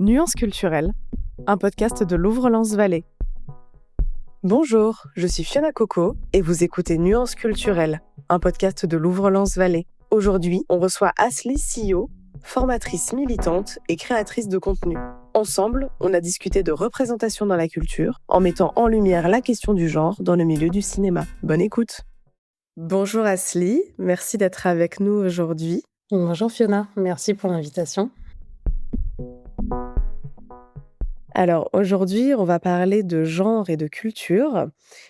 Nuances culturelles, un podcast de Louvre-Lens-Vallée. Bonjour, je suis Fiona Coco et vous écoutez Nuances culturelles, un podcast de Louvre-Lens-Vallée. Aujourd'hui, on reçoit Asli Sio, formatrice militante et créatrice de contenu. Ensemble, on a discuté de représentation dans la culture en mettant en lumière la question du genre dans le milieu du cinéma. Bonne écoute. Bonjour Asli, merci d'être avec nous aujourd'hui. Bonjour Fiona, merci pour l'invitation. Alors aujourd'hui, on va parler de genre et de culture,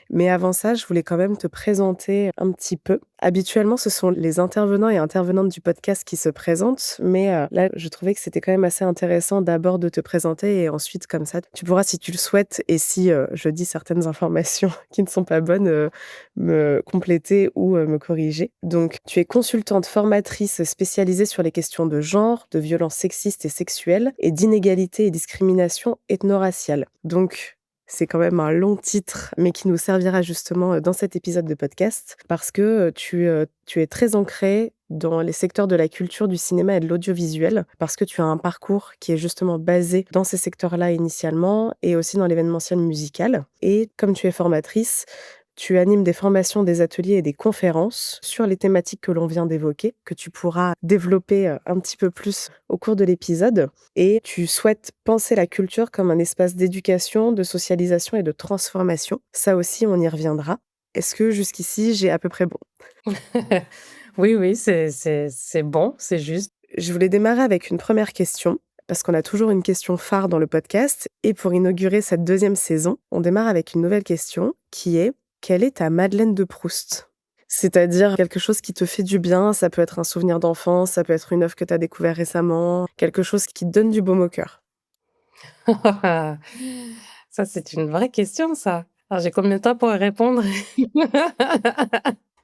mais avant ça, je voulais quand même te présenter un petit peu. Habituellement, ce sont les intervenants et intervenantes du podcast qui se présentent, mais là, je trouvais que c'était quand même assez intéressant d'abord de te présenter et ensuite, comme ça, tu pourras, si tu le souhaites, et si je dis certaines informations qui ne sont pas bonnes, me compléter ou me corriger. Donc, tu es consultante formatrice spécialisée sur les questions de genre, de violences sexistes et sexuelles et d'inégalité et discrimination ethno-raciale. Donc, c'est quand même un long titre, mais qui nous servira justement dans cet épisode de podcast, parce que tu es très ancrée dans les secteurs de la culture, du cinéma et de l'audiovisuel, parce que tu as un parcours qui est justement basé dans ces secteurs-là initialement, et aussi dans l'événementiel musical. Et comme tu es formatrice, tu animes des formations, des ateliers et des conférences sur les thématiques que l'on vient d'évoquer, que tu pourras développer un petit peu plus au cours de l'épisode. Et tu souhaites penser la culture comme un espace d'éducation, de socialisation et de transformation. Ça aussi, on y reviendra. Est-ce que jusqu'ici, j'ai à peu près bon? Oui, c'est bon, c'est juste. Je voulais démarrer avec une première question, parce qu'on a toujours une question phare dans le podcast. Et pour inaugurer cette deuxième saison, on démarre avec une nouvelle question qui est: quelle est ta Madeleine de Proust? C'est-à-dire quelque chose qui te fait du bien, ça peut être un souvenir d'enfance, ça peut être une œuvre que tu as découvert récemment, quelque chose qui te donne du baume au cœur. Ça, c'est une vraie question, ça. Alors, j'ai combien de temps pour y répondre?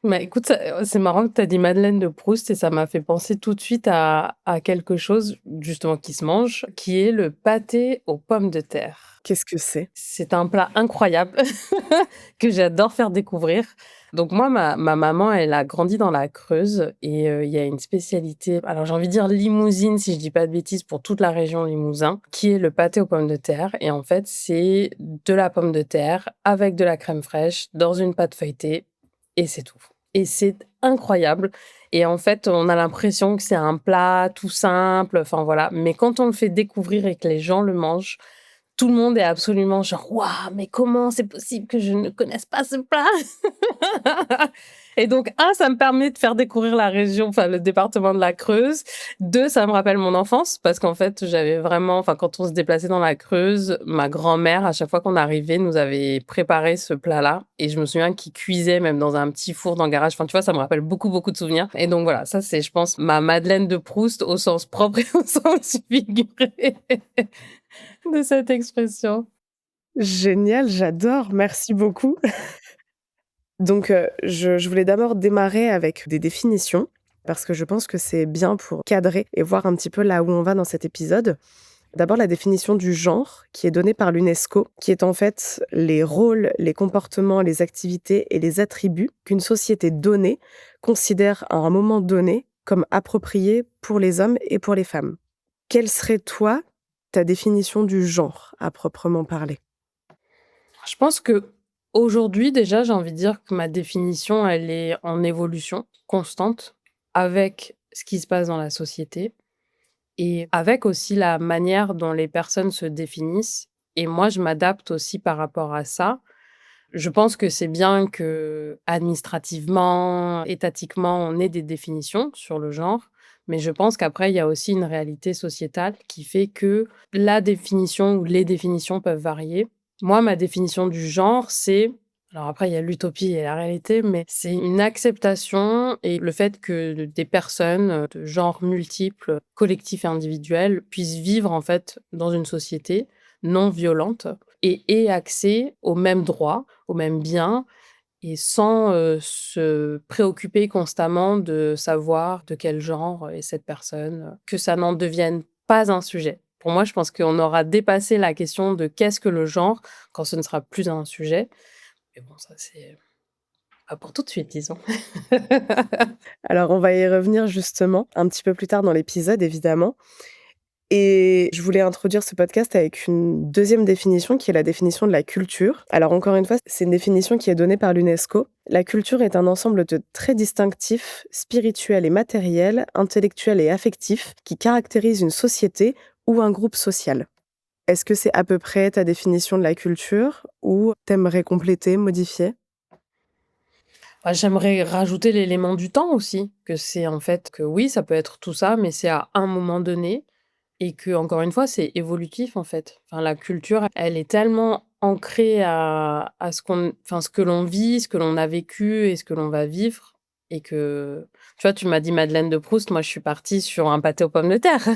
Bah, écoute, c'est marrant que tu as dit Madeleine de Proust et ça m'a fait penser tout de suite à quelque chose, justement, qui se mange, qui est le pâté aux pommes de terre. Qu'est-ce que c'est? C'est un plat incroyable que j'adore faire découvrir. Donc moi, ma maman, elle a grandi dans la Creuse et il y a une spécialité, alors j'ai envie de dire limousine, si je dis pas de bêtises, pour toute la région Limousin, qui est le pâté aux pommes de terre. Et en fait, c'est de la pomme de terre avec de la crème fraîche dans une pâte feuilletée et c'est tout. Et c'est incroyable. Et en fait, on a l'impression que c'est un plat tout simple, enfin voilà. Mais quand on le fait découvrir et que les gens le mangent, tout le monde est absolument genre: «Waouh, mais comment c'est possible que je ne connaisse pas ce plat?» Et donc ça me permet de faire découvrir la région, enfin le département de la Creuse. 2, ça me rappelle mon enfance parce qu'en fait, j'avais vraiment, enfin quand on se déplaçait dans la Creuse, ma grand-mère, à chaque fois qu'on arrivait, nous avait préparé ce plat-là et je me souviens qu'il cuisait même dans un petit four dans le garage. Enfin, tu vois, ça me rappelle beaucoup, beaucoup de souvenirs et donc voilà, ça c'est, je pense, ma Madeleine de Proust au sens propre et au sens figuré de cette expression. Génial, j'adore, merci beaucoup. Donc, je voulais d'abord démarrer avec des définitions, parce que je pense que c'est bien pour cadrer et voir un petit peu là où on va dans cet épisode. D'abord, la définition du genre qui est donnée par l'UNESCO, qui est en fait les rôles, les comportements, les activités et les attributs qu'une société donnée considère à un moment donné comme appropriés pour les hommes et pour les femmes. Quelle serait, toi, ta définition du genre à proprement parler? Je pense qu'aujourd'hui, déjà, j'ai envie de dire que ma définition, elle est en évolution constante avec ce qui se passe dans la société et avec aussi la manière dont les personnes se définissent et moi, je m'adapte aussi par rapport à ça. Je pense que c'est bien qu'administrativement, étatiquement, on ait des définitions sur le genre, mais je pense qu'après, il y a aussi une réalité sociétale qui fait que la définition ou les définitions peuvent varier. Moi, ma définition du genre, c'est, alors après, il y a l'utopie et la réalité, mais c'est une acceptation et le fait que des personnes de genres multiples, collectifs et individuels, puissent vivre en fait dans une société non violente et aient accès aux mêmes droits, aux mêmes biens et sans, se préoccuper constamment de savoir de quel genre est cette personne, que ça n'en devienne pas un sujet. Pour moi, je pense qu'on aura dépassé la question de qu'est-ce que le genre quand ce ne sera plus un sujet. Mais bon, ça, c'est pas pour tout de suite, disons. Alors, on va y revenir justement un petit peu plus tard dans l'épisode, évidemment. Et je voulais introduire ce podcast avec une deuxième définition qui est la définition de la culture. Alors encore une fois, c'est une définition qui est donnée par l'UNESCO. La culture est un ensemble de traits distinctifs, spirituels et matériels, intellectuels et affectifs, qui caractérisent une société ou un groupe social. Est-ce que c'est à peu près ta définition de la culture ou t'aimerais compléter, modifier? Bah, j'aimerais rajouter l'élément du temps aussi, que c'est en fait que oui, ça peut être tout ça, mais c'est à un moment donné et que encore une fois, c'est évolutif en fait. Enfin, la culture, elle est tellement ancrée à ce que l'on vit, ce que l'on a vécu et ce que l'on va vivre et que tu vois, tu m'as dit Madeleine de Proust, moi je suis partie sur un pâté aux pommes de terre.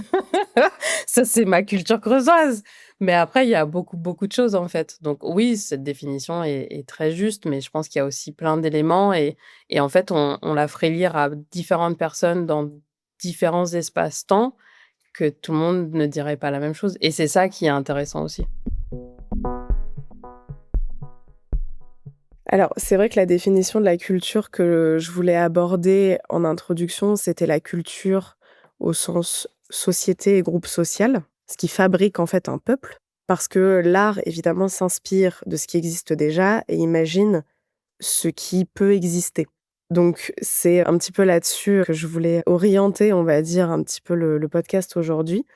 Ça, c'est ma culture creusoise. Mais après, il y a beaucoup, beaucoup de choses, en fait. Donc oui, cette définition est très juste, mais je pense qu'il y a aussi plein d'éléments et en fait, on la ferait lire à différentes personnes dans différents espaces-temps que tout le monde ne dirait pas la même chose et c'est ça qui est intéressant aussi. Alors, c'est vrai que la définition de la culture que je voulais aborder en introduction, c'était la culture au sens société et groupe social, ce qui fabrique en fait un peuple. Parce que l'art, évidemment, s'inspire de ce qui existe déjà et imagine ce qui peut exister. Donc, c'est un petit peu là-dessus que je voulais orienter, on va dire, un petit peu le podcast aujourd'hui.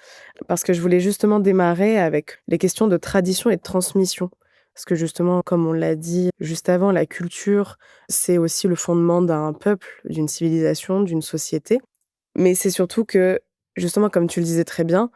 Parce que je voulais justement démarrer avec les questions de tradition et de transmission. Parce que justement, comme on l'a dit juste avant, la culture, c'est aussi le fondement d'un peuple, d'une civilisation, d'une société. Mais c'est surtout que, justement, comme tu le disais très bien,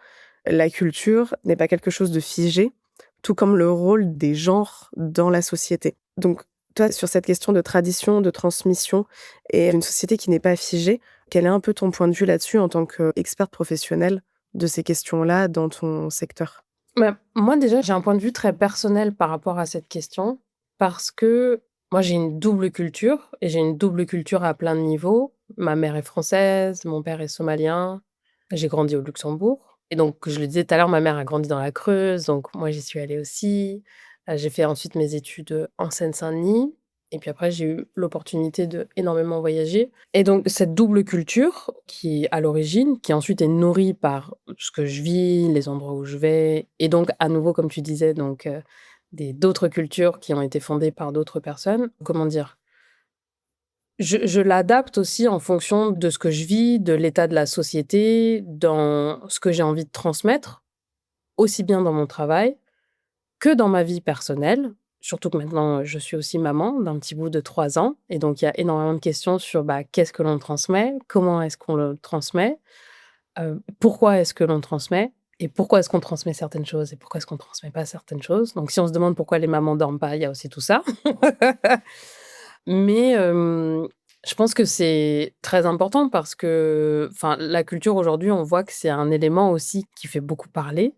la culture n'est pas quelque chose de figé, tout comme le rôle des genres dans la société. Donc, toi, sur cette question de tradition, de transmission et une société qui n'est pas figée, quel est un peu ton point de vue là-dessus en tant qu'experte professionnelle de ces questions-là dans ton secteur? Bah, moi déjà, j'ai un point de vue très personnel par rapport à cette question, parce que moi j'ai une double culture et j'ai une double culture à plein de niveaux. Ma mère est française, mon père est somalien, j'ai grandi au Luxembourg et donc je le disais tout à l'heure, ma mère a grandi dans la Creuse, donc moi j'y suis allée aussi. J'ai fait ensuite mes études, en Seine-Saint-Denis et puis après j'ai eu l'opportunité de énormément voyager et donc cette double culture qui est à l'origine, qui ensuite est nourrie par ce que je vis, les endroits où je vais et donc à nouveau comme tu disais donc des d'autres cultures qui ont été fondées par d'autres personnes. Comment dire? Je l'adapte aussi en fonction de ce que je vis, de l'état de la société, dans ce que j'ai envie de transmettre, aussi bien dans mon travail que dans ma vie personnelle. Surtout que maintenant, je suis aussi maman d'un petit bout de 3 ans et donc il y a énormément de questions sur, bah, qu'est-ce que l'on transmet? Comment est-ce qu'on le transmet? Pourquoi est-ce que l'on transmet? Et pourquoi est-ce qu'on transmet certaines choses et pourquoi est-ce qu'on transmet pas certaines choses? Donc si on se demande pourquoi les mamans dorment pas, il y a aussi tout ça. Mais je pense que c'est très important parce que, enfin, la culture aujourd'hui, on voit que c'est un élément aussi qui fait beaucoup parler,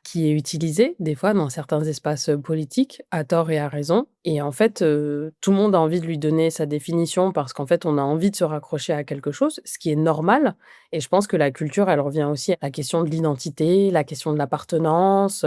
qui est utilisé des fois dans certains espaces, politiques, à tort et à raison et en fait, tout le monde a envie de lui donner sa définition parce qu'en fait, on a envie de se raccrocher à quelque chose, ce qui est normal et je pense que la culture, elle revient aussi à la question de l'identité, la question de l'appartenance,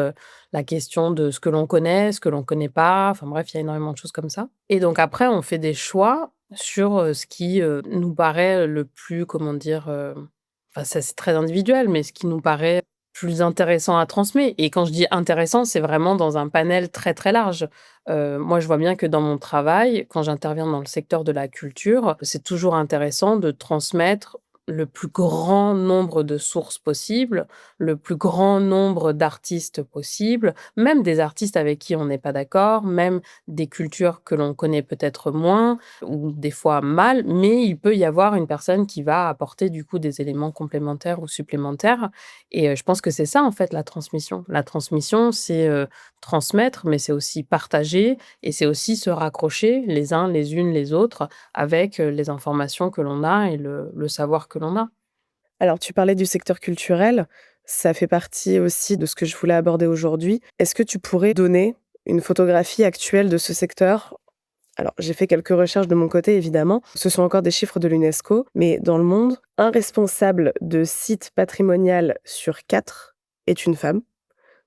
la question de ce que l'on connaît, ce que l'on connaît pas, enfin bref, il y a énormément de choses comme ça et donc après on fait des choix sur, ce qui, nous paraît le plus, comment dire, enfin ça c'est très individuel, mais ce qui nous paraît plus intéressant à transmettre et quand je dis intéressant, c'est vraiment dans un panel très, très large. Moi, je vois bien que dans mon travail, quand j'interviens dans le secteur de la culture, c'est toujours intéressant de transmettre le plus grand nombre de sources possibles, le plus grand nombre d'artistes possible, même des artistes avec qui on n'est pas d'accord, même des cultures que l'on connaît peut-être moins ou des fois mal, mais il peut y avoir une personne qui va apporter du coup des éléments complémentaires ou supplémentaires et je pense que c'est ça, en fait, la transmission. La transmission, c'est, transmettre, mais c'est aussi partager et c'est aussi se raccrocher les uns les unes les autres avec, les informations que l'on a et le savoir que l'on a. Alors, tu parlais du secteur culturel, ça fait partie aussi de ce que je voulais aborder aujourd'hui. Est-ce que tu pourrais donner une photographie actuelle de ce secteur? Alors, j'ai fait quelques recherches de mon côté, évidemment. Ce sont encore des chiffres de l'UNESCO, mais dans le monde, un responsable de site patrimonial sur 4 est une femme,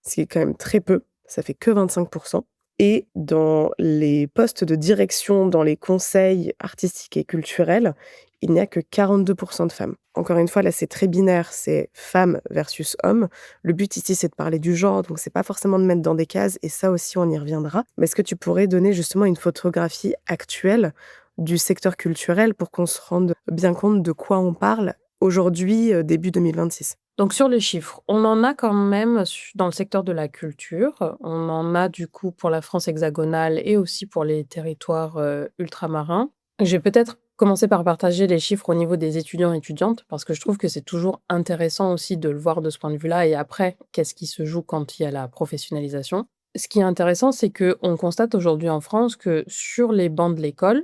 ce qui est quand même très peu. Ça fait que 25%. et dans les postes de direction, dans les conseils artistiques et culturels, il n'y a que 42 de femmes. Encore une fois, là, c'est très binaire, c'est femme versus homme. Le but ici, c'est de parler du genre, donc c'est pas forcément de mettre dans des cases et ça aussi, on y reviendra. Mais est-ce que tu pourrais donner justement une photographie actuelle du secteur culturel pour qu'on se rende bien compte de quoi on parle aujourd'hui, début 2026? Donc sur les chiffres, on en a quand même dans le secteur de la culture. On en a du coup pour la France hexagonale et aussi pour les territoires ultramarins. Je vais peut-être commencer par partager les chiffres au niveau des étudiants et étudiantes parce que je trouve que c'est toujours intéressant aussi de le voir de ce point de vue-là. Et après, qu'est-ce qui se joue quand il y a la professionnalisation? Ce qui est intéressant, c'est qu'on constate aujourd'hui en France que sur les bancs de l'école,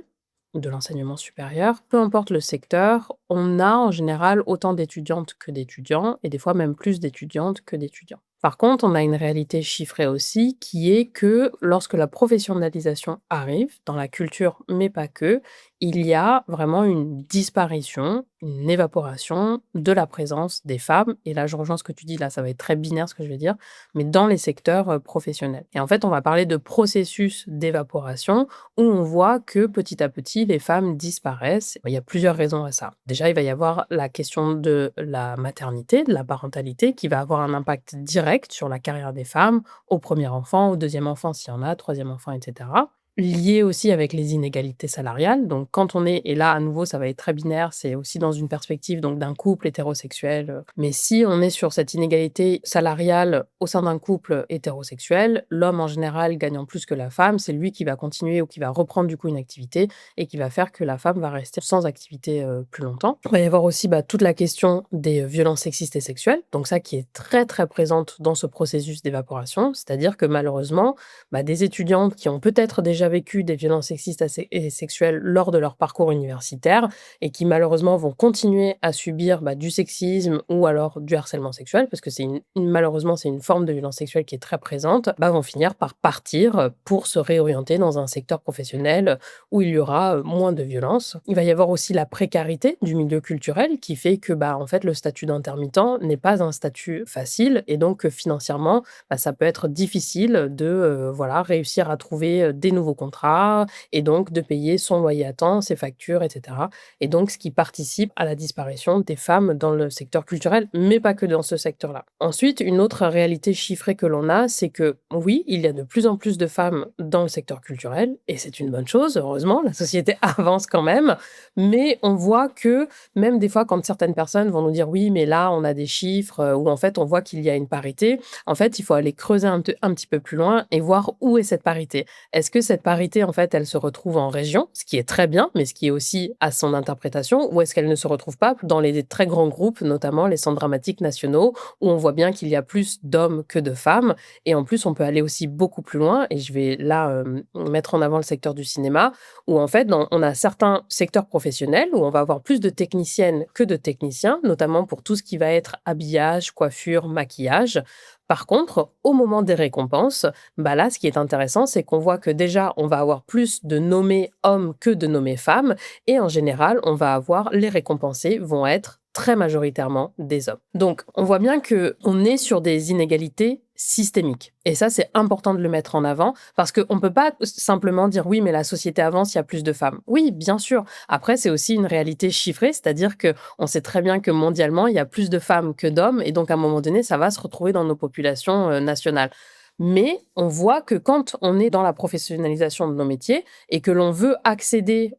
de l'enseignement supérieur, peu importe le secteur, on a en général autant d'étudiantes que d'étudiants et des fois même plus d'étudiantes que d'étudiants. Par contre, on a une réalité chiffrée aussi qui est que lorsque la professionnalisation arrive, dans la culture, mais pas que, il y a vraiment une disparition, une évaporation de la présence des femmes. Et là, je rejoins ce que tu dis, là, ça va être très binaire ce que je vais dire, mais dans les secteurs professionnels. Et en fait, on va parler de processus d'évaporation où on voit que petit à petit, les femmes disparaissent. Il y a plusieurs raisons à ça. Déjà, il va y avoir la question de la maternité, de la parentalité, qui va avoir un impact direct sur la carrière des femmes, au premier enfant, au deuxième enfant s'il y en a, troisième enfant, etc. Lié aussi avec les inégalités salariales. Donc, quand on est, et là, à nouveau, ça va être très binaire, c'est aussi dans une perspective donc d'un couple hétérosexuel. Mais si on est sur cette inégalité salariale au sein d'un couple hétérosexuel, l'homme en général gagnant plus que la femme, c'est lui qui va continuer ou qui va reprendre du coup une activité et qui va faire que la femme va rester sans activité plus longtemps. Il va y avoir aussi toute la question des violences sexistes et sexuelles, donc ça qui est très très présente dans ce processus d'évaporation, c'est-à-dire que malheureusement, des étudiantes qui ont peut-être déjà vécu des violences sexistes et sexuelles lors de leur parcours universitaire et qui malheureusement vont continuer à subir du sexisme ou alors du harcèlement sexuel, parce que malheureusement c'est une forme de violence sexuelle qui est très présente, vont finir par partir pour se réorienter dans un secteur professionnel où il y aura moins de violence. Il va y avoir aussi la précarité du milieu culturel qui fait que en fait le statut d'intermittent n'est pas un statut facile et donc financièrement ça peut être difficile de réussir à trouver des nouveaux contrats et donc de payer son loyer à temps, ses factures, etc. Et donc ce qui participe à la disparition des femmes dans le secteur culturel, mais pas que dans ce secteur-là. Ensuite, une autre réalité chiffrée que l'on a, c'est que oui, il y a de plus en plus de femmes dans le secteur culturel et c'est une bonne chose, heureusement, la société avance quand même, mais on voit que même des fois quand certaines personnes vont nous dire oui, mais là on a des chiffres où en fait on voit qu'il y a une parité, en fait il faut aller creuser un petit peu plus loin et voir où est cette parité. Est-ce que cette parité en fait elle se retrouve en région, ce qui est très bien, mais ce qui est aussi à son interprétation, ou est-ce qu'elle ne se retrouve pas dans les très grands groupes, notamment les centres dramatiques nationaux, où on voit bien qu'il y a plus d'hommes que de femmes, et en plus on peut aller aussi beaucoup plus loin, et je vais là mettre en avant le secteur du cinéma, où en fait on a certains secteurs professionnels où on va avoir plus de techniciennes que de techniciens, notamment pour tout ce qui va être habillage, coiffure, maquillage. Par contre, au moment des récompenses, là, ce qui est intéressant, c'est qu'on voit que déjà, on va avoir plus de nommés hommes que de nommés femmes. Et en général, on va avoir les récompensés vont être très majoritairement des hommes. Donc, on voit bien qu'on est sur des inégalités systémiques. Et ça, c'est important de le mettre en avant parce qu'on ne peut pas simplement dire oui, mais la société avance, il y a plus de femmes. Oui, bien sûr. Après, c'est aussi une réalité chiffrée, c'est-à-dire qu'on sait très bien que mondialement, il y a plus de femmes que d'hommes et donc à un moment donné, ça va se retrouver dans nos populations nationales. Mais on voit que quand on est dans la professionnalisation de nos métiers et que l'on veut accéder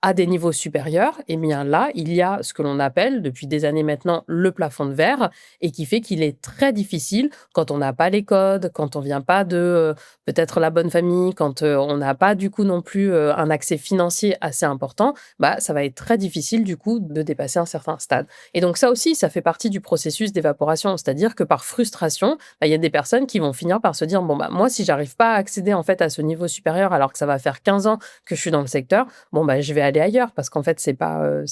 à des niveaux supérieurs, et bien là, il y a ce que l'on appelle depuis des années maintenant le plafond de verre et qui fait qu'il est très difficile quand on n'a pas les codes, quand on vient pas de peut-être la bonne famille, quand on n'a pas du coup non plus un accès financier assez important, ça va être très difficile du coup de dépasser un certain stade. Et donc ça aussi, ça fait partie du processus d'évaporation, c'est-à-dire que par frustration, il y a des personnes qui vont finir par se dire bon moi si j'arrive pas à accéder en fait à ce niveau supérieur alors que ça va faire 15 ans que je suis dans le secteur, je vais aller ailleurs parce qu'en fait c'est pas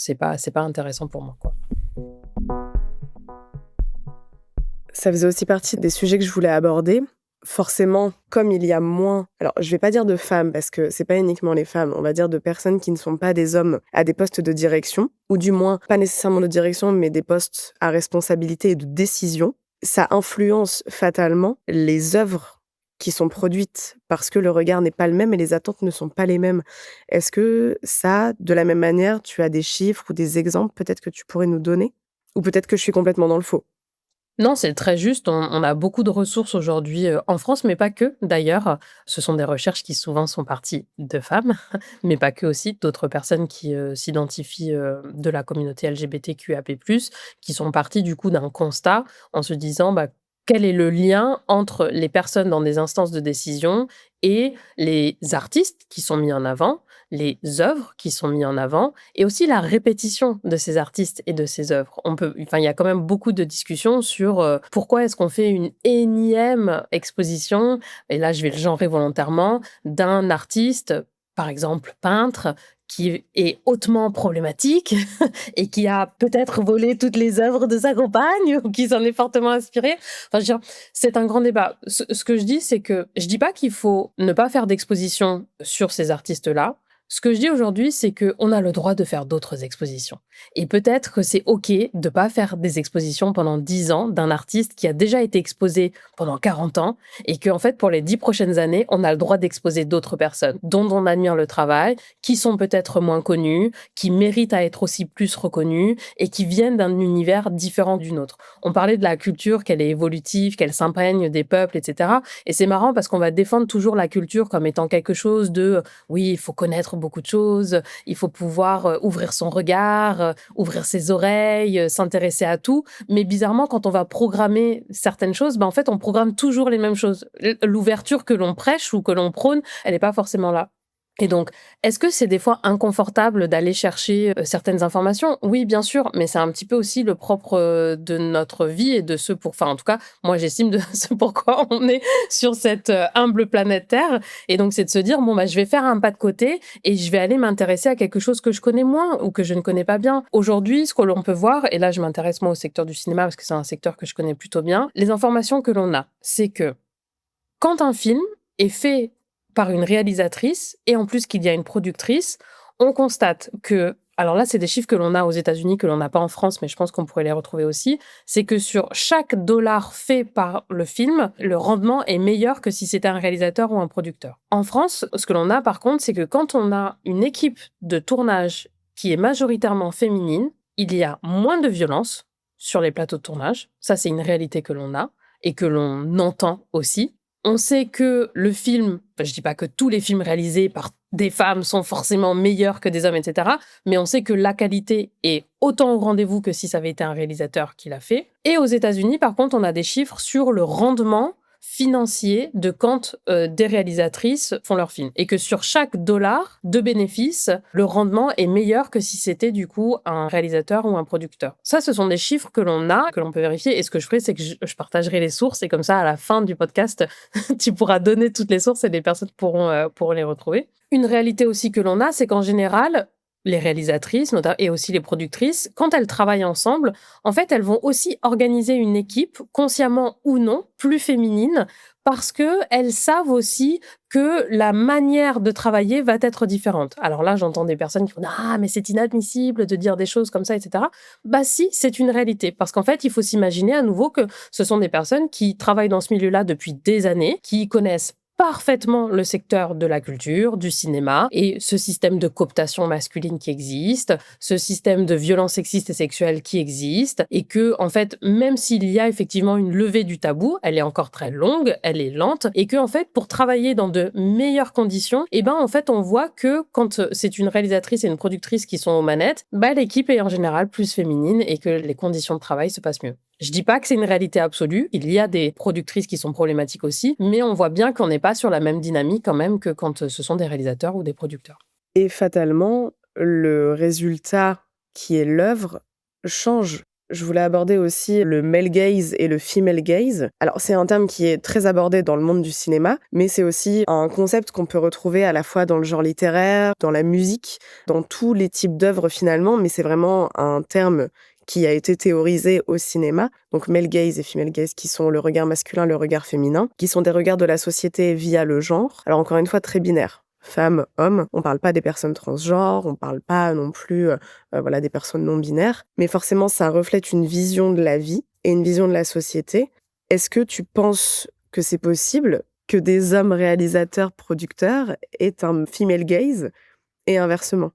intéressant pour moi, quoi. Ça faisait aussi partie des sujets que je voulais aborder. Forcément, comme il y a moins, alors je vais pas dire de femmes parce que c'est pas uniquement les femmes, on va dire de personnes qui ne sont pas des hommes à des postes de direction, ou du moins pas nécessairement de direction, mais des postes à responsabilité et de décision, ça influence fatalement les œuvres qui sont produites parce que le regard n'est pas le même et les attentes ne sont pas les mêmes. Est-ce que ça, de la même manière, tu as des chiffres ou des exemples peut-être que tu pourrais nous donner? Ou peut-être que je suis complètement dans le faux? Non, c'est très juste. On a beaucoup de ressources aujourd'hui, en France, mais pas que d'ailleurs. Ce sont des recherches qui souvent sont parties de femmes, mais pas que aussi, d'autres personnes qui, s'identifient, de la communauté LGBTQIA+, qui sont parties du coup d'un constat en se disant: «Bah, quel est le lien entre les personnes dans des instances de décision et les artistes qui sont mis en avant, les œuvres qui sont mis en avant et aussi la répétition de ces artistes et de ces œuvres. Il y a quand même beaucoup de discussions sur pourquoi est-ce qu'on fait une énième exposition, et là je vais le genrer volontairement, d'un artiste, par exemple peintre, qui est hautement problématique et qui a peut-être volé toutes les œuvres de sa compagne ou qui s'en est fortement inspiré. Enfin, je veux dire, c'est un grand débat. Ce que je dis, c'est que je dis pas qu'il faut ne pas faire d'exposition sur ces artistes-là. Ce que je dis aujourd'hui, c'est qu'on a le droit de faire d'autres expositions. Et peut-être que c'est OK de pas faire des expositions pendant 10 ans d'un artiste qui a déjà été exposé pendant 40 ans et qu'en fait, pour les 10 prochaines années, on a le droit d'exposer d'autres personnes dont on admire le travail, qui sont peut-être moins connues, qui méritent à être aussi plus reconnues et qui viennent d'un univers différent du nôtre. On parlait de la culture, qu'elle est évolutive, qu'elle s'imprègne des peuples, etc. Et c'est marrant parce qu'on va défendre toujours la culture comme étant quelque chose de oui, il faut connaître beaucoup de choses, il faut pouvoir ouvrir son regard, ouvrir ses oreilles, s'intéresser à tout. Mais bizarrement, quand on va programmer certaines choses, ben, en fait, on programme toujours les mêmes choses. L'ouverture que l'on prêche ou que l'on prône, elle n'est pas forcément là. Et donc, est-ce que c'est des fois inconfortable d'aller chercher, certaines informations? Oui, bien sûr, mais c'est un petit peu aussi le propre, de notre vie et de ce pour enfin, en tout cas, moi, j'estime de ce pourquoi on est sur cette, humble planète Terre et donc c'est de se dire: «Bon, bah, je vais faire un pas de côté et je vais aller m'intéresser à quelque chose que je connais moins ou que je ne connais pas bien». Aujourd'hui, ce que l'on peut voir et là, je m'intéresse moi au secteur du cinéma parce que c'est un secteur que je connais plutôt bien. Les informations que l'on a, c'est que quand un film est fait par une réalisatrice et en plus qu'il y a une productrice, on constate que alors là, c'est des chiffres que l'on a aux États-Unis, que l'on n'a pas en France, mais je pense qu'on pourrait les retrouver aussi. C'est que sur chaque dollar fait par le film, le rendement est meilleur que si c'était un réalisateur ou un producteur. En France, ce que l'on a par contre, c'est que quand on a une équipe de tournage qui est majoritairement féminine, il y a moins de violence sur les plateaux de tournage. Ça, c'est une réalité que l'on a et que l'on entend aussi. On sait que le film, enfin, je dis pas que tous les films réalisés par des femmes sont forcément meilleurs que des hommes, et cetera, mais on sait que la qualité est autant au rendez-vous que si ça avait été un réalisateur qui l'a fait. Et aux États-Unis, par contre, on a des chiffres sur le rendement financier de quand des réalisatrices font leurs films. Et que sur chaque dollar de bénéfice, le rendement est meilleur que si c'était du coup un réalisateur ou un producteur. Ça, ce sont des chiffres que l'on a, que l'on peut vérifier. Et ce que je ferai, c'est que je partagerai les sources. Et comme ça, à la fin du podcast, tu pourras donner toutes les sources et les personnes pourront les retrouver. Une réalité aussi que l'on a, c'est qu'en général, les réalisatrices et aussi les productrices, quand elles travaillent ensemble, en fait, elles vont aussi organiser une équipe, consciemment ou non, plus féminine, parce qu'elles savent aussi que la manière de travailler va être différente. Alors là, j'entends des personnes qui font: «Ah, mais c'est inadmissible de dire des choses comme ça, et cetera». Bah si, c'est une réalité, parce qu'en fait, il faut s'imaginer à nouveau que ce sont des personnes qui travaillent dans ce milieu-là depuis des années, qui connaissent parfaitement le secteur de la culture, du cinéma et ce système de cooptation masculine qui existe, ce système de violence sexiste et sexuelle qui existe et que, en fait, même s'il y a effectivement une levée du tabou, elle est encore très longue, elle est lente et que, en fait, pour travailler dans de meilleures conditions, eh ben, en fait, on voit que quand c'est une réalisatrice et une productrice qui sont aux manettes, bah, l'équipe est en général plus féminine et que les conditions de travail se passent mieux. Je dis pas que c'est une réalité absolue, il y a des productrices qui sont problématiques aussi, mais on voit bien qu'on n'est pas sur la même dynamique quand même que quand ce sont des réalisateurs ou des producteurs. Et fatalement, le résultat qui est l'œuvre change. Je voulais aborder aussi le male gaze et le female gaze. Alors, c'est un terme qui est très abordé dans le monde du cinéma, mais c'est aussi un concept qu'on peut retrouver à la fois dans le genre littéraire, dans la musique, dans tous les types d'œuvres finalement, mais c'est vraiment un terme qui a été théorisé au cinéma. Donc, male gaze et female gaze, qui sont le regard masculin, le regard féminin, qui sont des regards de la société via le genre. Alors, encore une fois, très binaire. Femmes, hommes, on parle pas des personnes transgenres, on parle pas non plus voilà, des personnes non binaires, mais forcément ça reflète une vision de la vie et une vision de la société. Est-ce que tu penses que c'est possible que des hommes réalisateurs, producteurs est un female gaze et inversement?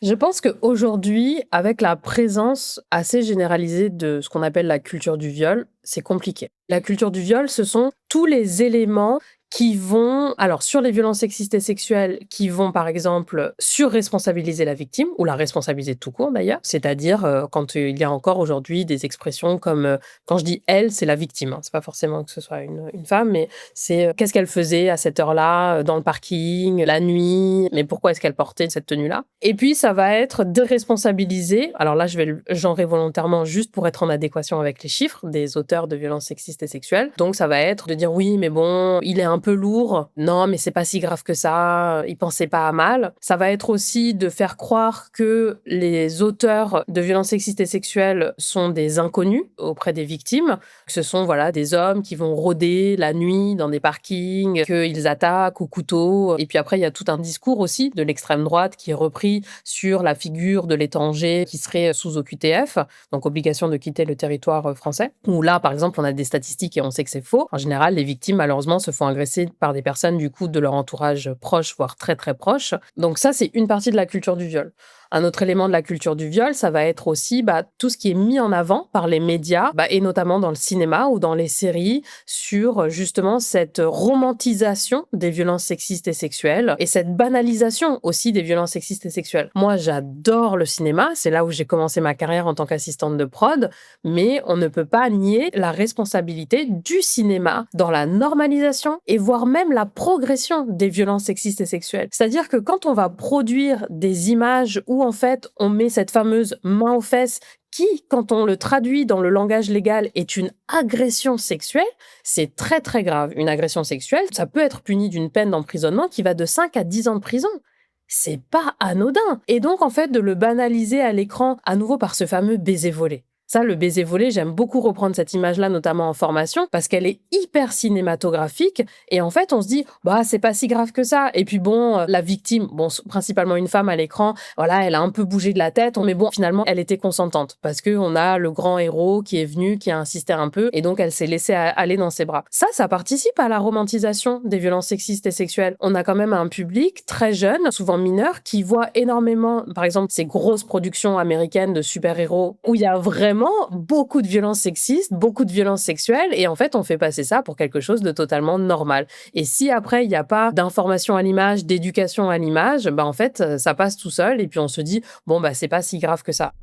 Je pense qu'aujourd'hui, avec la présence assez généralisée de ce qu'on appelle la culture du viol, c'est compliqué. La culture du viol, ce sont tous les éléments qui vont, alors sur les violences sexistes et sexuelles, qui vont par exemple surresponsabiliser la victime, ou la responsabiliser tout court d'ailleurs, c'est-à-dire quand il y a encore aujourd'hui des expressions comme, quand je dis elle, c'est la victime, hein, c'est pas forcément que ce soit une femme, mais c'est qu'est-ce qu'elle faisait à cette heure-là, dans le parking, la nuit, mais pourquoi est-ce qu'elle portait cette tenue-là? Et puis ça va être déresponsabiliser, alors là je vais le genrer volontairement juste pour être en adéquation avec les chiffres des auteurs de violences sexistes et sexuelles, donc ça va être de dire oui mais bon, il est un peu lourd, non mais c'est pas si grave que ça, il pensait pas à mal. Ça va être aussi de faire croire que les auteurs de violences sexistes et sexuelles sont des inconnus auprès des victimes, que ce sont voilà des hommes qui vont rôder la nuit dans des parkings, qu'ils attaquent au couteau. Et puis après il y a tout un discours aussi de l'extrême droite qui est repris sur la figure de l'étranger qui serait sous OQTF, donc obligation de quitter le territoire français, où là par exemple on a des statistiques et on sait que c'est faux. En général les victimes malheureusement se font agresser par des personnes du coup de leur entourage proche, voire très très proche. Donc ça, c'est une partie de la culture du viol. Un autre élément de la culture du viol, ça va être aussi tout ce qui est mis en avant par les médias, et notamment dans le cinéma ou dans les séries, sur justement cette romantisation des violences sexistes et sexuelles et cette banalisation aussi des violences sexistes et sexuelles. Moi, j'adore le cinéma, c'est là où j'ai commencé ma carrière en tant qu'assistante de prod, mais on ne peut pas nier la responsabilité du cinéma dans la normalisation et voire même la progression des violences sexistes et sexuelles. C'est-à-dire que quand on va produire des images où en fait on met cette fameuse main aux fesses qui, quand on le traduit dans le langage légal, est une agression sexuelle, c'est très très grave. Une agression sexuelle, ça peut être puni d'une peine d'emprisonnement qui va de 5 à 10 ans de prison. C'est pas anodin. Et donc en fait de le banaliser à l'écran à nouveau par ce fameux baiser volé. Ça, le baiser volé, j'aime beaucoup reprendre cette image-là, notamment en formation, parce qu'elle est hyper cinématographique. Et en fait, on se dit, c'est pas si grave que ça. Et puis bon, la victime, bon, principalement une femme à l'écran, voilà, elle a un peu bougé de la tête, mais bon, finalement, elle était consentante. Parce qu'on a le grand héros qui est venu, qui a insisté un peu, et donc elle s'est laissée aller dans ses bras. Ça participe à la romantisation des violences sexistes et sexuelles. On a quand même un public très jeune, souvent mineur, qui voit énormément, par exemple, ces grosses productions américaines de super-héros, où il y a vraiment beaucoup de violences sexistes, beaucoup de violences sexuelles, et en fait, on fait passer ça pour quelque chose de totalement normal. Et si après, il n'y a pas d'information à l'image, d'éducation à l'image, en fait, ça passe tout seul, et puis on se dit, c'est pas si grave que ça.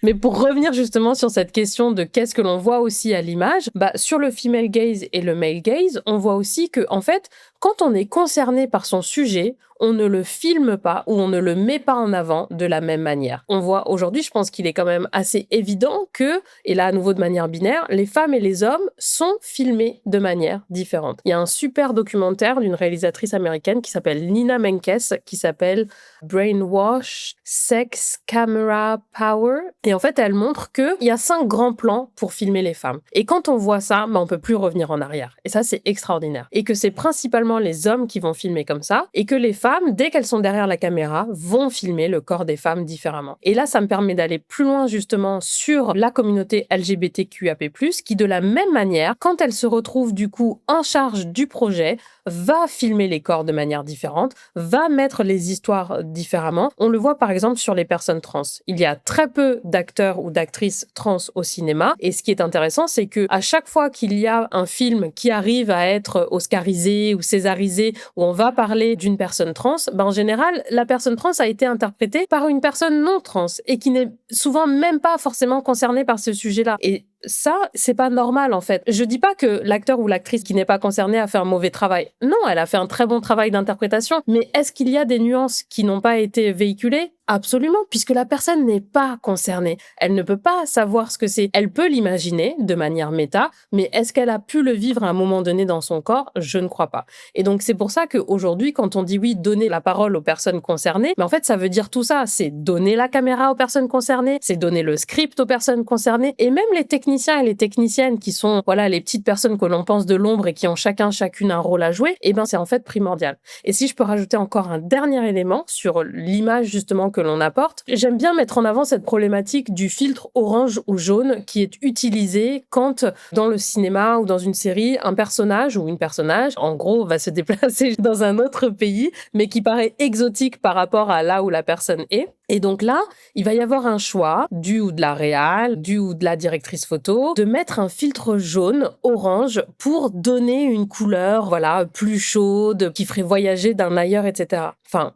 Mais pour revenir justement sur cette question de qu'est-ce que l'on voit aussi à l'image, sur le female gaze et le male gaze, on voit aussi que, en fait, quand on est concerné par son sujet, on ne le filme pas ou on ne le met pas en avant de la même manière. On voit aujourd'hui, je pense qu'il est quand même assez évident que, et là à nouveau de manière binaire, les femmes et les hommes sont filmés de manière différente. Il y a un super documentaire d'une réalisatrice américaine qui s'appelle Nina Menkes, qui s'appelle Brainwash, Sex, Camera, Power. Et en fait, elle montre qu'il y a 5 grands plans pour filmer les femmes. Et quand on voit ça, on peut plus revenir en arrière. Et ça, c'est extraordinaire. Et que c'est principalement les hommes qui vont filmer comme ça, et que les femmes, dès qu'elles sont derrière la caméra, vont filmer le corps des femmes différemment. Et là, ça me permet d'aller plus loin justement sur la communauté LGBTQAP+, qui de la même manière, quand elle se retrouve du coup en charge du projet, va filmer les corps de manière différente, va mettre les histoires différemment. On le voit par exemple sur les personnes trans. Il y a très peu d'acteurs ou d'actrices trans au cinéma, et ce qui est intéressant, c'est que à chaque fois qu'il y a un film qui arrive à être oscarisé ou césarisé, où on va parler d'une personne trans, en général, la personne trans a été interprétée par une personne non trans et qui n'est souvent même pas forcément concernée par ce sujet-là. Et ça, c'est pas normal en fait. Je dis pas que l'acteur ou l'actrice qui n'est pas concernée a fait un mauvais travail. Non, elle a fait un très bon travail d'interprétation. Mais est-ce qu'il y a des nuances qui n'ont pas été véhiculées ? Absolument, puisque la personne n'est pas concernée. Elle ne peut pas savoir ce que c'est. Elle peut l'imaginer de manière méta, mais est-ce qu'elle a pu le vivre à un moment donné dans son corps ? Je ne crois pas. Et donc, c'est pour ça qu'aujourd'hui, quand on dit oui, donner la parole aux personnes concernées, mais en fait, ça veut dire tout ça. C'est donner la caméra aux personnes concernées, c'est donner le script aux personnes concernées, et même les techniques techniciens et les techniciennes qui sont, voilà, les petites personnes que l'on pense de l'ombre et qui ont chacune un rôle à jouer, eh ben, c'est en fait primordial. Et si je peux rajouter encore un dernier élément sur l'image justement que l'on apporte, j'aime bien mettre en avant cette problématique du filtre orange ou jaune qui est utilisé quand, dans le cinéma ou dans une série, un personnage ou une personnage, en gros, va se déplacer dans un autre pays, mais qui paraît exotique par rapport à là où la personne est. Et donc là, il va y avoir un choix du ou de la réal, du ou de la directrice photo, de mettre un filtre jaune, orange, pour donner une couleur, voilà, plus chaude, qui ferait voyager d'un ailleurs, etc. Enfin,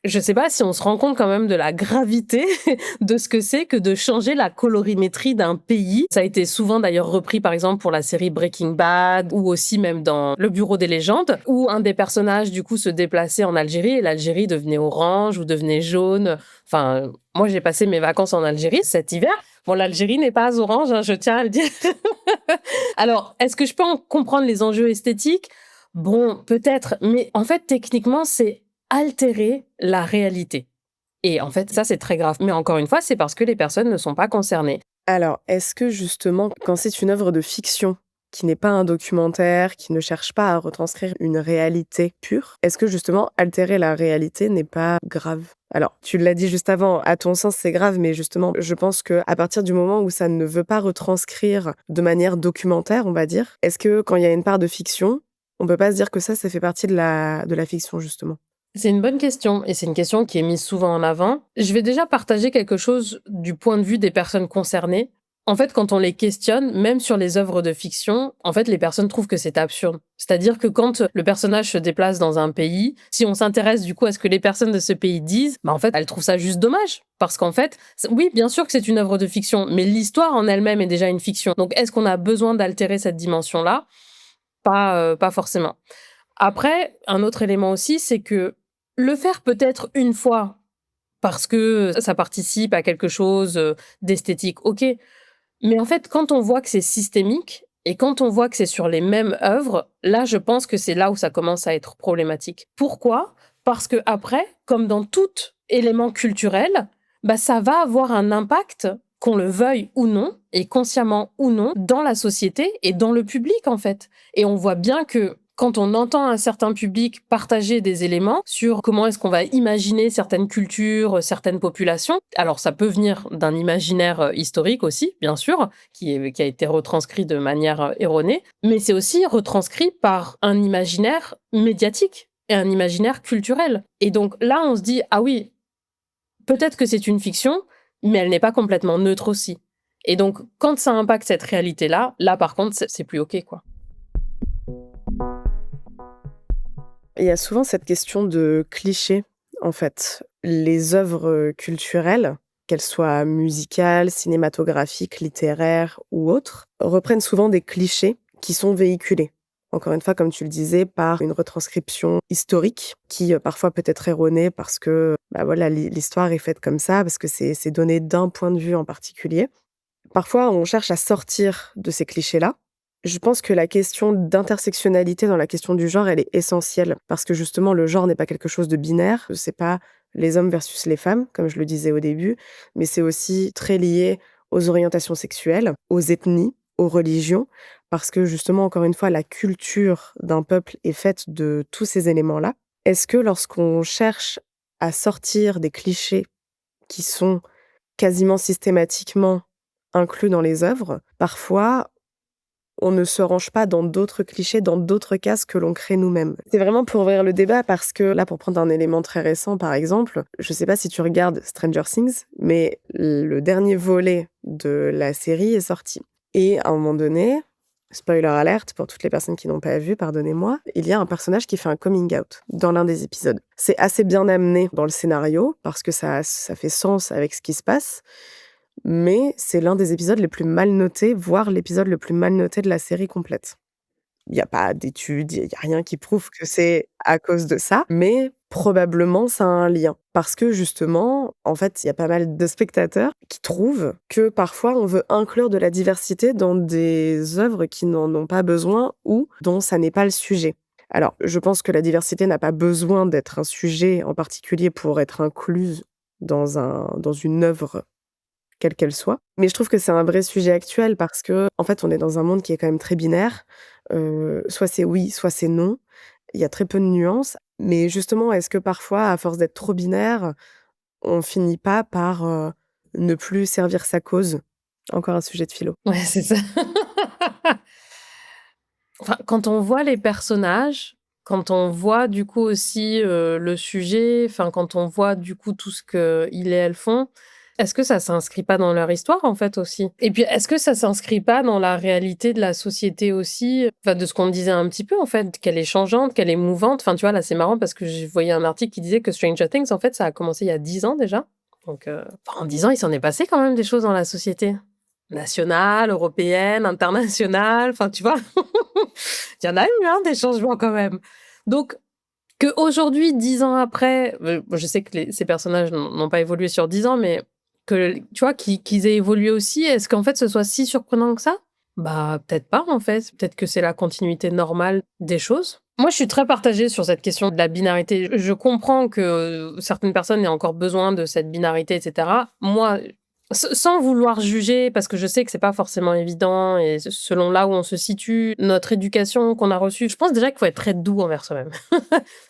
je sais pas si on se rend compte quand même de la gravité de ce que c'est que de changer la colorimétrie d'un pays. Ça a été souvent d'ailleurs repris par exemple pour la série Breaking Bad ou aussi même dans Le Bureau des légendes où un des personnages du coup se déplaçait en Algérie et l'Algérie devenait orange ou devenait jaune. Enfin, moi j'ai passé mes vacances en Algérie cet hiver. Bon, l'Algérie n'est pas orange, hein, je tiens à le dire. Alors, est-ce que je peux en comprendre les enjeux esthétiques? Bon, peut-être, mais en fait, techniquement, c'est altérer la réalité. Et en fait, ça, c'est très grave. Mais encore une fois, c'est parce que les personnes ne sont pas concernées. Alors, est-ce que justement, quand c'est une œuvre de fiction, qui n'est pas un documentaire, qui ne cherche pas à retranscrire une réalité pure, est-ce que justement altérer la réalité n'est pas grave? Alors, tu l'as dit juste avant, à ton sens, c'est grave, mais justement, je pense qu'à partir du moment où ça ne veut pas retranscrire de manière documentaire, on va dire, est-ce que quand il y a une part de fiction, on peut pas se dire que ça fait partie de la fiction, justement? C'est une bonne question et c'est une question qui est mise souvent en avant. Je vais déjà partager quelque chose du point de vue des personnes concernées. En fait, quand on les questionne, même sur les œuvres de fiction, en fait, les personnes trouvent que c'est absurde. C'est-à-dire que quand le personnage se déplace dans un pays, si on s'intéresse du coup à ce que les personnes de ce pays disent, bah en fait, elles trouvent ça juste dommage. Parce qu'en fait, oui, bien sûr que c'est une œuvre de fiction, mais l'histoire en elle-même est déjà une fiction. Donc, est-ce qu'on a besoin d'altérer cette dimension-là? Pas forcément. Après, un autre élément aussi, c'est que le faire peut-être une fois parce que ça participe à quelque chose, d'esthétique, OK. Mais en fait, quand on voit que c'est systémique et quand on voit que c'est sur les mêmes œuvres, là, je pense que c'est là où ça commence à être problématique. Pourquoi? Parce que après, comme dans tout élément culturel, bah, ça va avoir un impact, qu'on le veuille ou non, et consciemment ou non, dans la société et dans le public, en fait. Et on voit bien que quand on entend un certain public partager des éléments sur comment est-ce qu'on va imaginer certaines cultures, certaines populations, alors ça peut venir d'un imaginaire historique aussi, bien sûr, qui a été retranscrit de manière erronée, mais c'est aussi retranscrit par un imaginaire médiatique et un imaginaire culturel. Et donc là, on se dit, ah oui, peut-être que c'est une fiction, mais elle n'est pas complètement neutre aussi. Et donc, quand ça impacte cette réalité-là, là par contre, c'est plus OK, quoi. Il y a souvent cette question de cliché, en fait. Les œuvres culturelles, qu'elles soient musicales, cinématographiques, littéraires ou autres, reprennent souvent des clichés qui sont véhiculés. Encore une fois, comme tu le disais, par une retranscription historique qui, parfois peut être erronée parce que, bah, voilà, l'histoire est faite comme ça, parce que c'est donné d'un point de vue en particulier. Parfois, on cherche à sortir de ces clichés-là. Je pense que la question d'intersectionnalité dans la question du genre, elle est essentielle parce que justement, le genre n'est pas quelque chose de binaire. C'est pas les hommes versus les femmes, comme je le disais au début, mais c'est aussi très lié aux orientations sexuelles, aux ethnies, aux religions, parce que justement, encore une fois, la culture d'un peuple est faite de tous ces éléments-là. Est-ce que lorsqu'on cherche à sortir des clichés qui sont quasiment systématiquement inclus dans les œuvres, parfois, on ne se range pas dans d'autres clichés, dans d'autres cases que l'on crée nous-mêmes. C'est vraiment pour ouvrir le débat parce que là, pour prendre un élément très récent, par exemple, je sais pas si tu regardes Stranger Things, mais le dernier volet de la série est sorti. Et à un moment donné, spoiler alert pour toutes les personnes qui n'ont pas vu, pardonnez-moi, il y a un personnage qui fait un coming out dans l'un des épisodes. C'est assez bien amené dans le scénario parce que ça fait sens avec ce qui se passe, mais c'est l'un des épisodes les plus mal notés, voire l'épisode le plus mal noté de la série complète. Il y a pas d'études, il y a rien qui prouve que c'est à cause de ça, mais probablement ça a un lien. Parce que justement, en fait, il y a pas mal de spectateurs qui trouvent que parfois on veut inclure de la diversité dans des œuvres qui n'en ont pas besoin ou dont ça n'est pas le sujet. Alors, je pense que la diversité n'a pas besoin d'être un sujet en particulier pour être incluse dans une œuvre quelle qu'elle soit. Mais je trouve que c'est un vrai sujet actuel parce que en fait, on est dans un monde qui est quand même très binaire. Soit c'est oui, soit c'est non. Il y a très peu de nuances. Mais justement, est-ce que parfois, à force d'être trop binaire, on finit pas par, ne plus servir sa cause? Encore un sujet de philo. Ouais, c'est ça. Enfin, quand on voit les personnages, quand on voit du coup aussi, le sujet, enfin quand on voit du coup tout ce qu'ils et elles font, est-ce que ça s'inscrit pas dans leur histoire en fait aussi? Et puis est-ce que ça s'inscrit pas dans la réalité de la société aussi? Enfin de ce qu'on disait un petit peu en fait, qu'elle est changeante, qu'elle est mouvante. Enfin tu vois là c'est marrant parce que j'ai voyé un article qui disait que Stranger Things en fait ça a commencé il y a 10 ans déjà. Donc, enfin, en 10 ans il s'en est passé quand même des choses dans la société. Nationale, européenne, internationale, enfin tu vois? Il y en a eu, hein, des changements quand même. Donc qu'aujourd'hui, 10 ans après, je sais que ces personnages n'ont pas évolué sur 10 ans, mais que, tu vois, qu'ils aient évolué aussi, est-ce qu'en fait, ce soit si surprenant que ça? Bah, peut-être pas, en fait. Peut-être que c'est la continuité normale des choses. Moi, je suis très partagée sur cette question de la binarité. Je comprends que, certaines personnes aient encore besoin de cette binarité et cetera. Moi, sans vouloir juger, parce que je sais que c'est pas forcément évident et selon là où on se situe, notre éducation qu'on a reçue, je pense déjà qu'il faut être très doux envers soi-même.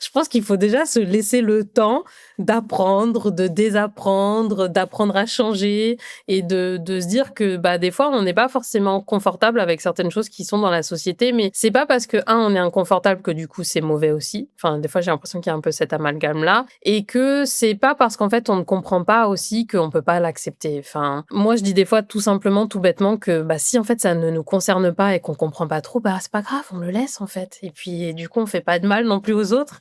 Je pense qu'il faut déjà se laisser le temps d'apprendre, de désapprendre, d'apprendre à changer et de se dire que, bah, des fois, on n'est pas forcément confortable avec certaines choses qui sont dans la société, mais c'est pas parce que, un, on est inconfortable que du coup, c'est mauvais aussi. Enfin, des fois, j'ai l'impression qu'il y a un peu cet amalgame-là et que c'est pas parce qu'en fait, on ne comprend pas aussi qu'on peut pas l'accepter. Enfin, moi, je dis des fois tout simplement, tout bêtement que, bah, si en fait, ça ne nous concerne pas et qu'on comprend pas trop, bah, c'est pas grave, on le laisse en fait. Et puis, du coup, on fait pas de mal non plus aux autres.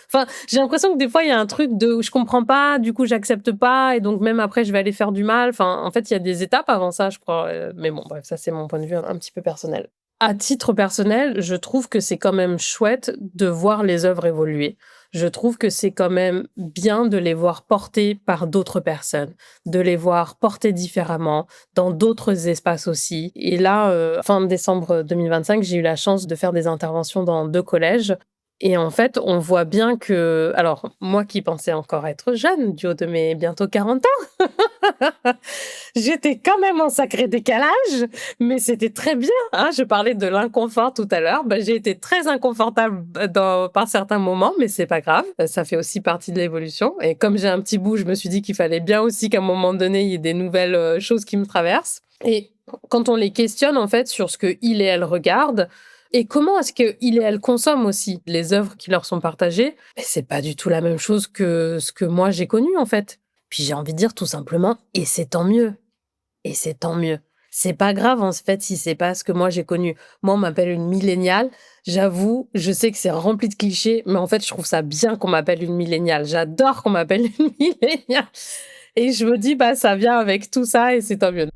Enfin, j'ai l'impression que des fois, il y a un truc de je comprends pas, du coup, j'accepte pas, et donc même après, je vais aller faire du mal. Enfin, en fait, il y a des étapes avant ça, je crois. Mais bon, bref, ça, c'est mon point de vue un petit peu personnel. À titre personnel, je trouve que c'est quand même chouette de voir les œuvres évoluer. Je trouve que c'est quand même bien de les voir portées par d'autres personnes, de les voir portées différemment, dans d'autres espaces aussi. Et là, fin décembre 2025, j'ai eu la chance de faire des interventions dans 2 collèges et en fait, on voit bien que alors moi qui pensais encore être jeune, du haut de mes bientôt 40 ans, j'étais quand même en sacré décalage, mais c'était très bien, hein. Je parlais de l'inconfort tout à l'heure, bah, j'ai été très inconfortable par certains moments, mais c'est pas grave, ça fait aussi partie de l'évolution et comme j'ai un petit bout, je me suis dit qu'il fallait bien aussi qu'à un moment donné, il y ait des nouvelles, choses qui me traversent et quand on les questionne, en fait, sur ce qu'ils et elles regardent et comment est-ce qu'ils et elles consomment aussi les œuvres qui leur sont partagées, beh, c'est pas du tout la même chose que ce que moi j'ai connu, en fait. Puis j'ai envie de dire tout simplement et c'est tant mieux et c'est tant mieux. C'est pas grave en fait si c'est pas ce que moi j'ai connu. Moi, on m'appelle une milléniale. J'avoue, je sais que c'est rempli de clichés, mais en fait, je trouve ça bien qu'on m'appelle une milléniale. J'adore qu'on m'appelle une milléniale et je me dis: «Bah, ça vient avec tout ça et c'est tant mieux».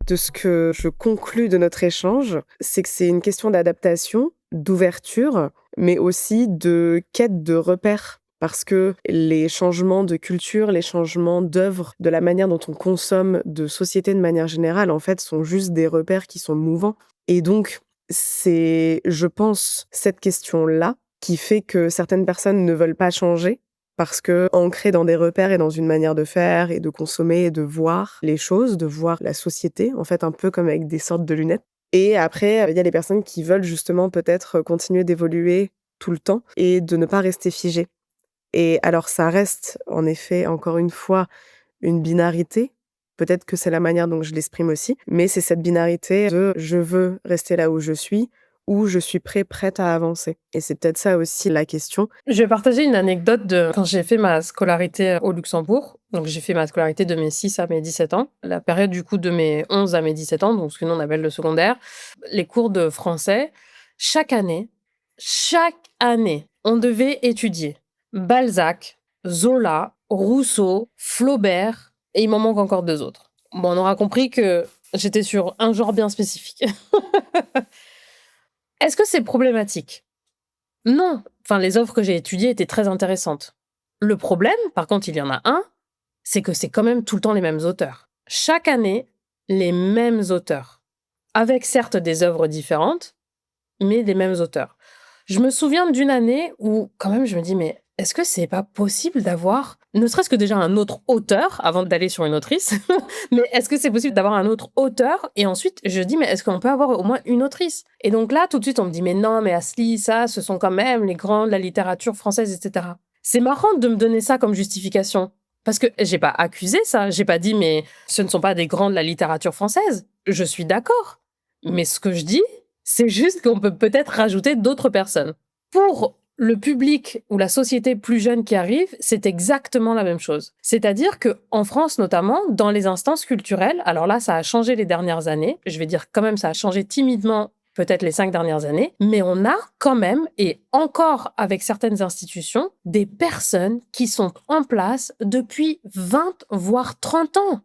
De ce que je conclus de notre échange, c'est que c'est une question d'adaptation, d'ouverture, mais aussi de quête de repères. Parce que les changements de culture, les changements d'œuvres, de la manière dont on consomme de société de manière générale, en fait, sont juste des repères qui sont mouvants. Et donc, c'est, je pense, cette question-là qui fait que certaines personnes ne veulent pas changer parce que ancrées dans des repères et dans une manière de faire et de consommer et de voir les choses, de voir la société, en fait, un peu comme avec des sortes de lunettes. Et après, il y a les personnes qui veulent justement peut-être continuer d'évoluer tout le temps et de ne pas rester figées. Et alors ça reste en effet, encore une fois, une binarité. Peut-être que c'est la manière dont je l'exprime aussi, mais c'est cette binarité de je veux rester là où je suis ou je suis prête à avancer. Et c'est peut-être ça aussi la question. Je vais partager une anecdote de quand j'ai fait ma scolarité au Luxembourg. Donc j'ai fait ma scolarité de mes 6 à mes 17 ans. La période du coup de mes 11 à mes 17 ans, donc ce que nous on appelle le secondaire. Les cours de français, chaque année, chaque année, on devait étudier Balzac, Zola, Rousseau, Flaubert et il m'en manque encore 2 autres. Bon, on aura compris que j'étais sur un genre bien spécifique. Est-ce que c'est problématique? Non, enfin les œuvres que j'ai étudiées étaient très intéressantes. Le problème, par contre, il y en a un, c'est que c'est quand même tout le temps les mêmes auteurs. Chaque année, les mêmes auteurs. Avec certes des œuvres différentes, mais des mêmes auteurs. Je me souviens d'une année où quand même je me dis: «Mais est-ce que c'est pas possible d'avoir ne serait-ce que déjà un autre auteur avant d'aller sur une autrice. Mais est-ce que c'est possible d'avoir un autre auteur? Et ensuite, je dis: «Mais est-ce qu'on peut avoir au moins une autrice?» Et donc là, tout de suite, on me dit: «Mais non, mais Asli, ça, ce sont quand même les grands de la littérature française» et cetera. C'est marrant de me donner ça comme justification, parce que j'ai pas accusé ça. J'ai pas dit: «Mais ce ne sont pas des grands de la littérature française». Je suis d'accord. Mais ce que je dis, c'est juste qu'on peut peut-être rajouter d'autres personnes. Pour le public ou la société plus jeune qui arrive, c'est exactement la même chose. C'est-à-dire que en France notamment, dans les instances culturelles, alors là, ça a changé les dernières années. Je vais dire quand même, ça a changé timidement peut-être les 5 dernières années, mais on a quand même, et encore avec certaines institutions, des personnes qui sont en place depuis 20, voire 30 ans.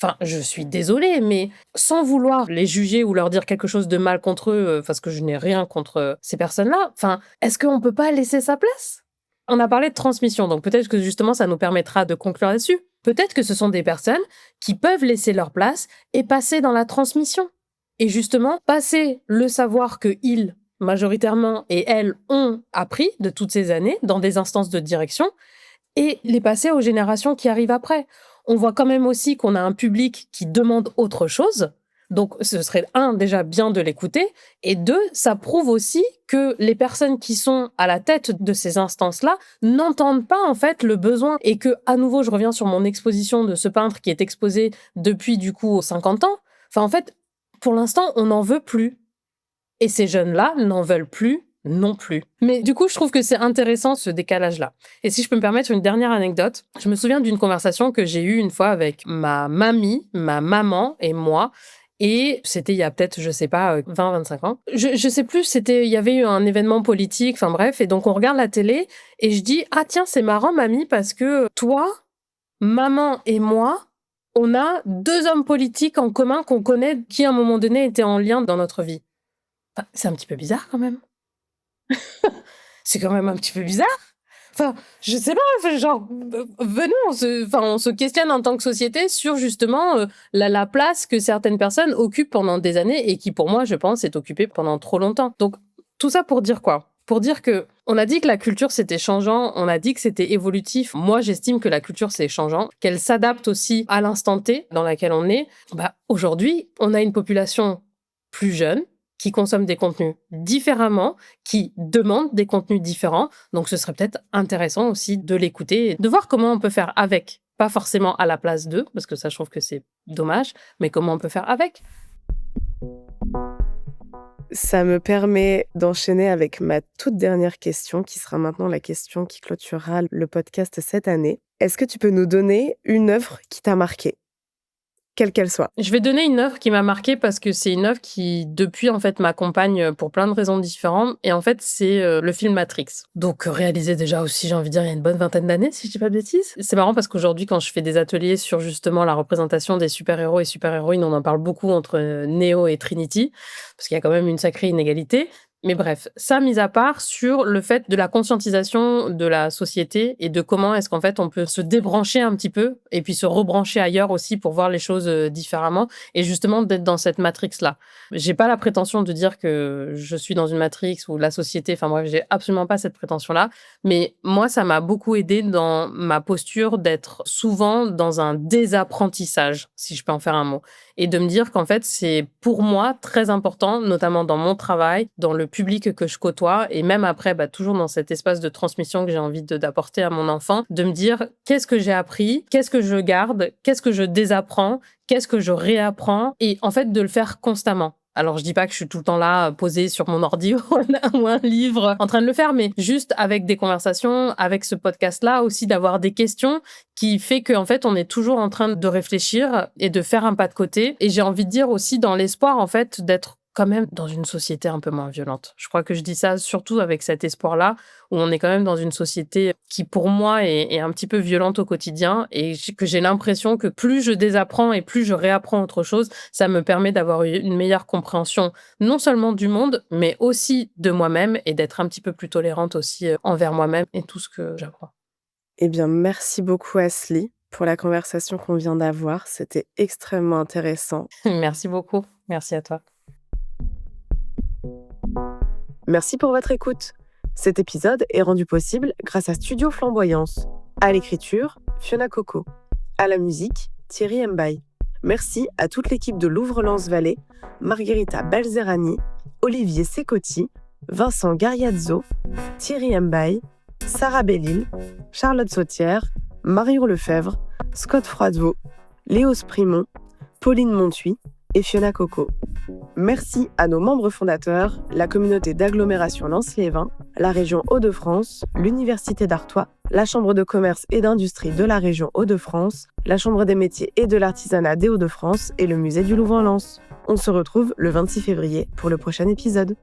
Enfin, je suis désolée, mais sans vouloir les juger ou leur dire quelque chose de mal contre eux, parce que je n'ai rien contre, ces personnes-là, enfin, est-ce qu'on peut pas laisser sa place? On a parlé de transmission, donc peut-être que justement ça nous permettra de conclure là-dessus. Peut-être que ce sont des personnes qui peuvent laisser leur place et passer dans la transmission. Et justement, passer le savoir qu'ils, majoritairement, et elles, ont appris de toutes ces années dans des instances de direction et les passer aux générations qui arrivent après. On voit quand même aussi qu'on a un public qui demande autre chose. Donc, ce serait, un, déjà bien de l'écouter, et deux, ça prouve aussi que les personnes qui sont à la tête de ces instances-là n'entendent pas, en fait, le besoin, et que, à nouveau, je reviens sur mon exposition de ce peintre qui est exposé depuis, du coup, 50 ans. Enfin, en fait, pour l'instant, on n'en veut plus. Et ces jeunes-là n'en veulent plus non plus. Mais du coup, je trouve que c'est intéressant ce décalage-là. Et si je peux me permettre une dernière anecdote, je me souviens d'une conversation que j'ai eue une fois avec ma mamie, ma maman et moi. Et c'était il y a peut-être, je sais pas, 20-25 ans. Je sais plus, il y avait eu un événement politique, enfin bref. Et donc, on regarde la télé et je dis: «Ah tiens, c'est marrant, mamie, parce que toi, maman et moi, on a deux hommes politiques en commun qu'on connaît qui, à un moment donné, étaient en lien dans notre vie». Enfin, c'est un petit peu bizarre quand même. C'est quand même un petit peu bizarre. Enfin, je sais pas, enfin, genre, venons, on se questionne en tant que société sur justement la place que certaines personnes occupent pendant des années et qui, pour moi, je pense, est occupée pendant trop longtemps. Donc, tout ça pour dire quoi? Pour dire que on a dit que la culture c'était changeant, on a dit que c'était évolutif. Moi, j'estime que la culture c'est changeant, qu'elle s'adapte aussi à l'instant T dans laquelle on est. Bah, aujourd'hui, on a une population plus jeune qui consomme des contenus différemment, qui demande des contenus différents. Donc, ce serait peut-être intéressant aussi de l'écouter et de voir comment on peut faire avec. Pas forcément à la place d'eux, parce que ça, je trouve que c'est dommage, mais comment on peut faire avec. Ça me permet d'enchaîner avec ma toute dernière question, qui sera maintenant la question qui clôturera le podcast cette année. Est-ce que tu peux nous donner une œuvre qui t'a marquée, quelle qu'elle soit? Je vais donner une œuvre qui m'a marquée parce que c'est une œuvre qui, depuis, en fait, m'accompagne pour plein de raisons différentes. Et en fait, c'est le film Matrix. Donc, réalisé déjà aussi, j'ai envie de dire, il y a une bonne vingtaine d'années, si je dis pas de bêtises. C'est marrant parce qu'aujourd'hui, quand je fais des ateliers sur justement la représentation des super-héros et super-héroïnes, on en parle beaucoup entre Neo et Trinity, parce qu'il y a quand même une sacrée inégalité. Mais bref, ça mis à part sur le fait de la conscientisation de la société et de comment est-ce qu'en fait on peut se débrancher un petit peu et puis se rebrancher ailleurs aussi pour voir les choses différemment et justement d'être dans cette matrix-là. J'ai pas la prétention de dire que je suis dans une matrix ou la société, enfin bref, j'ai absolument pas cette prétention-là, mais moi ça m'a beaucoup aidé dans ma posture d'être souvent dans un désapprentissage, si je peux en faire un mot, et de me dire qu'en fait c'est pour moi très important, notamment dans mon travail, dans le public que je côtoie et même après, bah, toujours dans cet espace de transmission que j'ai envie d'apporter à mon enfant, de me dire qu'est-ce que j'ai appris, qu'est-ce que je garde, qu'est-ce que je désapprends, qu'est-ce que je réapprends et en fait de le faire constamment. Alors, je dis pas que je suis tout le temps là, posée sur mon ordi ou un livre en train de le faire, mais juste avec des conversations, avec ce podcast-là aussi, d'avoir des questions qui fait qu'en fait, on est toujours en train de réfléchir et de faire un pas de côté. Et j'ai envie de dire aussi dans l'espoir, en fait, d'être quand même dans une société un peu moins violente. Je crois que je dis ça surtout avec cet espoir-là, où on est quand même dans une société qui, pour moi, est un petit peu violente au quotidien et que j'ai l'impression que plus je désapprends et plus je réapprends autre chose, ça me permet d'avoir une meilleure compréhension, non seulement du monde, mais aussi de moi-même et d'être un petit peu plus tolérante aussi envers moi-même et tout ce que j'apprends. Eh bien, merci beaucoup Asli pour la conversation qu'on vient d'avoir. C'était extrêmement intéressant. Merci beaucoup. Merci à toi. Merci pour votre écoute. Cet épisode est rendu possible grâce à Studio Flamboyance. À l'écriture, Fiona Coco. À la musique, Thierry Mbaye. Merci à toute l'équipe de Louvre-Lens-Vallée, Margherita Balzerani, Olivier Secotti, Vincent Gariazzo, Thierry Mbaye, Sarah Bellil, Charlotte Sautière, Marion Lefebvre, Scott Froidevaux, Léo Sprimont, Pauline Montuy et Fiona Coco. Merci à nos membres fondateurs, la communauté d'agglomération Lens-les-Vins, la région Hauts-de-France, l'Université d'Artois, la Chambre de commerce et d'industrie de la région Hauts-de-France, la Chambre des métiers et de l'artisanat des Hauts-de-France et le musée du Louvre-en-Lens. On se retrouve le 26 février pour le prochain épisode.